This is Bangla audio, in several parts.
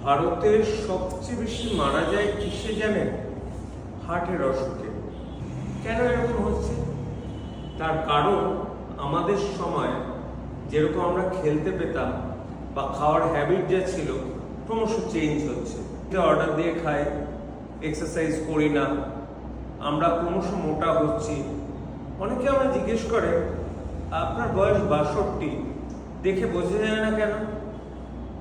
ভারতের সবচেয়ে বেশি মারা যায় কিসে জানেন? হার্টের অসুখে। কেন এরকম হচ্ছে? তার কারণ আমাদের সময় যেরকম আমরা খেলতে পেতাম বা খাওয়ার হ্যাবিট যা ছিল ক্রমশ চেঞ্জ হচ্ছে। অর্ডার দিয়ে খাই, এক্সারসাইজ করি না, আমরা ক্রমশ মোটা হচ্ছি। অনেকে আমরা জিজ্ঞেস করে আপনার বয়স 62, দেখে বোঝা যায় না কেন?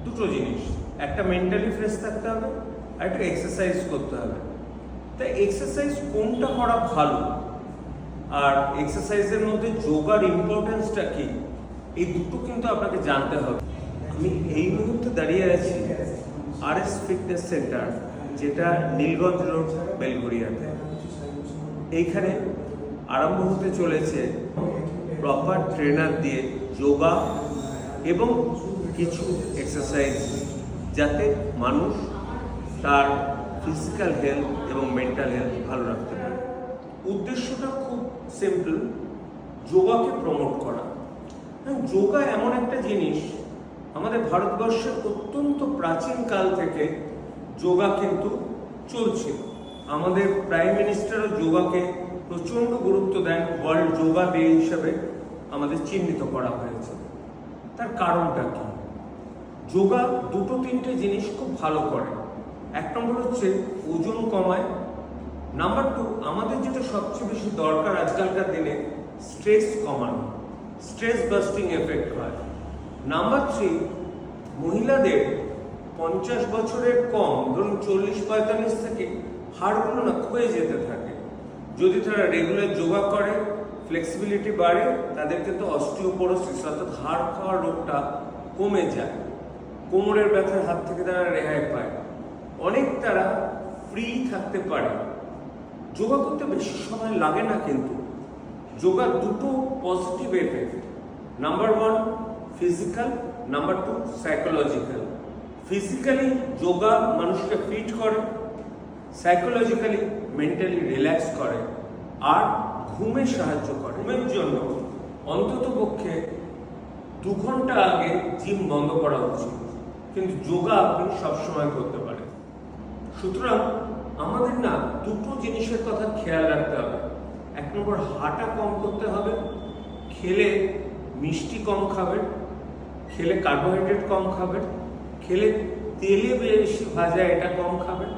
দুটো জিনিস, একটা মেন্টালি ফ্রেশ থাকতে হবে আর একটা এক্সারসাইজ করতে হবে। তাই এক্সারসাইজ কোনটা করা ভালো আর এক্সারসাইজের মধ্যে যোগার ইম্পর্টেন্সটা কি, এই দুটো কিন্তু আপনাকে জানতে হবে। আমি এই মুহূর্তে দাঁড়িয়ে আছি RS ফিটনেস সেন্টার, যেটা নীলগঞ্জ রোড, বেলঘরিয়াতে। এইখানে আরম্ভ হতে চলেছে প্রপার ট্রেনার দিয়ে যোগা এবং কিছু এক্সারসাইজ, যাতে মানুষ তার ফিজিক্যাল হেলথ এবং মেন্টাল হেলথ ভালো রাখতে পারে। উদ্দেশ্যটা খুব সিম্পল, যোগাকে প্রমোট করা। যোগা এমন একটা জিনিস, আমাদের ভারতবর্ষে অত্যন্ত প্রাচীন কাল থেকে যোগা কিন্তু চলছে। আমাদের প্রাইম মিনিস্টারও যোগাকে প্রচণ্ড গুরুত্ব দেন, ওয়ার্ল্ড যোগা ডে হিসাবে আমাদের চিহ্নিত করা হয়েছে। তার কারণটা কি? যোগা দুটো তিনটে জিনিস খুব ভালো করে। এক নম্বর হচ্ছে ওজন কমায়। নাম্বার 2, আমাদের যেটা সবচেয়ে বেশি দরকার আজকালকার দিনে, স্ট্রেস কমানো, স্ট্রেস বাস্টিং এফেক্ট হয়। নাম্বার 3, মহিলাদের 50 বছরের কম, ধরুন 40-45 থেকে হাড়গুলো না ক্ষয়ে যেতে থাকে। যদি তারা রেগুলার যোগা করে, ফ্লেক্সিবিলিটি বাড়ে, তাদের কিন্তু অস্টিওপোরোসিস অর্থাৎ হাড় খাওয়ার রোগটা কমে যায়। কোমরের ব্যথার হাত থেকে তারা রেহাই পায়, অনেক তারা ফ্রি থাকতে পারে। যোগা করতে বেশি সময় লাগে না, কিন্তু যোগা দুটো positive effect. Number 1 physical, number 2 psychological. Physically yoga মানুষকে ফিট করে, সাইকোলজিক্যালি মেন্টালি রিল্যাক্স করে, আর ঘুমে সাহায্য করে। ঘুমের জন্য অন্তত পক্ষে 2 ঘন্টা আগে জিম বন্ধ করা উচিত, কিন্তু যোগা আপনি সবসময় করতে পারেন। সুতরাং আমাদের না দুটো জিনিসের কথা খেয়াল রাখতে হবে। 1 নম্বর, হাঁটা কম করতে হবে, খেলে মিষ্টি কম খাবেন, খেলে কার্বোহাইড্রেট কম খাবেন, খেলে তেলে বেশি ভাজা এটা কম খাবেন।